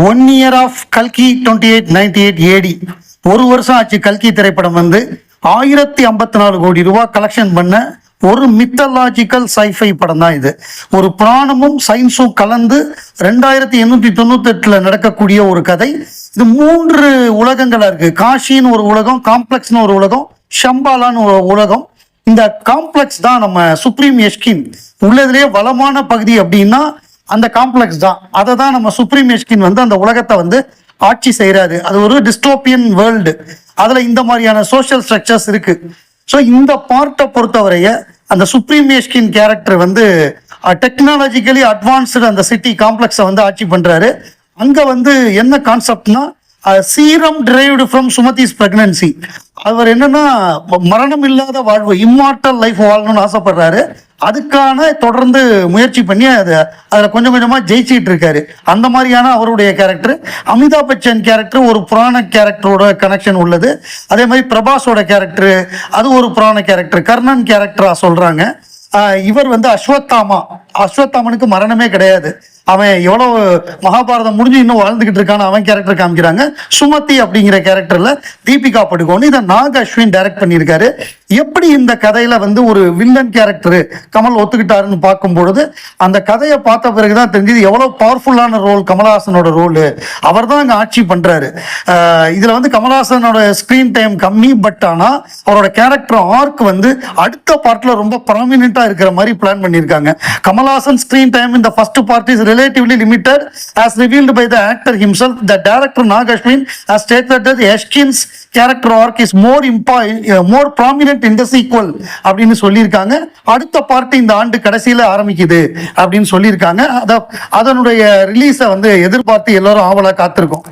1 year of கல்கி 2898 ஏடி. ஒரு வருஷம் ஆச்சு கல்கி திரைப்படம் வந்து 1054 கோடி ரூபாய் கலெக்ஷன் பண்ண ஒரு மித்தலாஜிக்கல் சைஃபை படம் தான் இது. ஒரு புராணமும் சயின்ஸும் கலந்து 2898 நடக்கக்கூடிய ஒரு கதை. இது 3 உலகங்களா இருக்கு. காஷின்னு ஒரு உலகம், காம்ப்ளெக்ஸ்னு ஒரு உலகம், ஷம்பாலான்னு ஒரு உலகம். இந்த காம்ப்ளெக்ஸ் தான் நம்ம சுப்ரீம் எஷ்கின் உள்ளதுலேயே வளமான பகுதி அப்படின்னா அந்த காம்ப்ளெக்ஸ் தான். அதை தான் நம்ம சுப்ரீம் எஷ்கின் வந்து அந்த உலகத்தை வந்து ஆட்சி செய்யறாரு. அது ஒரு டிஸ்டோப்பியன் வேர்ல்டு. அதுல இந்த மாதிரியான சோஷியல் ஸ்ட்ரக்சர்ஸ் இருக்கு. ஸோ இந்த பார்ட்டை பொறுத்தவரைய அந்த சுப்ரீம் எஷ்கின் கேரக்டர் வந்து டெக்னாலஜிக்கலி அட்வான்ஸ்டு அந்த சிட்டி காம்ப்ளெக்ஸை வந்து ஆட்சி பண்றாரு. அங்க வந்து என்ன கான்செப்ட்னா serum derived from Sumathi's pregnancy. அவர் என்னன்னா மரணம் இல்லாத வாழ்வு, இம்மார்டல் லைஃப் வாழணும்னு ஆசைப்படுறாரு. அதுக்கான தொடர்ந்து முயற்சி பண்ணி அதில் கொஞ்சம் கொஞ்சமாக ஜெயிச்சிட்டு இருக்காரு. அந்த மாதிரியான அவருடைய கேரக்டர். அமிதாப் பச்சன் கேரக்டர் ஒரு புராண கேரக்டரோட கனெக்ஷன் உள்ளது. அதே மாதிரி பிரபாஸோட கேரக்டர் அது ஒரு புராண கேரக்டர், கர்ணன் கேரக்டரா சொல்றாங்க. இவர் வந்து அஸ்வத்தாமனுக்கு மரணமே கிடையாது. அவன் எவ்வளவு மகாபாரதம் முடிஞ்சு இன்னும் வாழ்ந்துகிட்டு இருக்கான்னு அவன் கேரக்டர் காமிக்கிறாங்க. சுமதி அப்படிங்கிற கேரக்டர்ல தீபிகா படுகோன். இதை நாக் அஸ்வின் டைரக்ட் பண்ணியிருக்காரு. எப்படி இந்த கதையில வந்து ஒரு வில்லன் கேரக்டர் கமல் ஒத்துக்கிட்டாருன்னு பார்க்கும் பொழுது அந்த கதையை பார்த்த பிறகுதான் தெரிஞ்சது எவ்வளவு பவர்ஃபுல்லான ரோல் கமல்ஹாசனோட ரோல். அவர் தான் அங்கே ஆட்சி பண்றாரு. இதுல வந்து கமல்ஹாசனோட ஸ்கிரீன் டைம் கம்மி, பட் ஆனா அவரோட கேரக்டர் ஆர்க் வந்து அடுத்த பார்ட்ல ரொம்ப ப்ராமினென்ட்டா இருக்கிற மாதிரி பிளான் பண்ணியிருக்காங்க. கமல்ஹாசன் ஸ்கிரீன் டைம் இந்த first part is relatively limited as revealed by the actor himself. The director Nag Ashwin has stated that Ashkin's character arc is more prominent in the sequel அப்படின்னு சொல்லியிருக்காங்க. அடுத்த பார்ட் இந்த ஆண்டு கடைசியில் ஆரம்பிக்குது அப்படின்னு சொல்லியிருக்காங்க. அதனுடைய ரிலீஸை வந்து எதிர்பார்த்து எல்லாரும் ஆவலா காத்திருக்கோம்.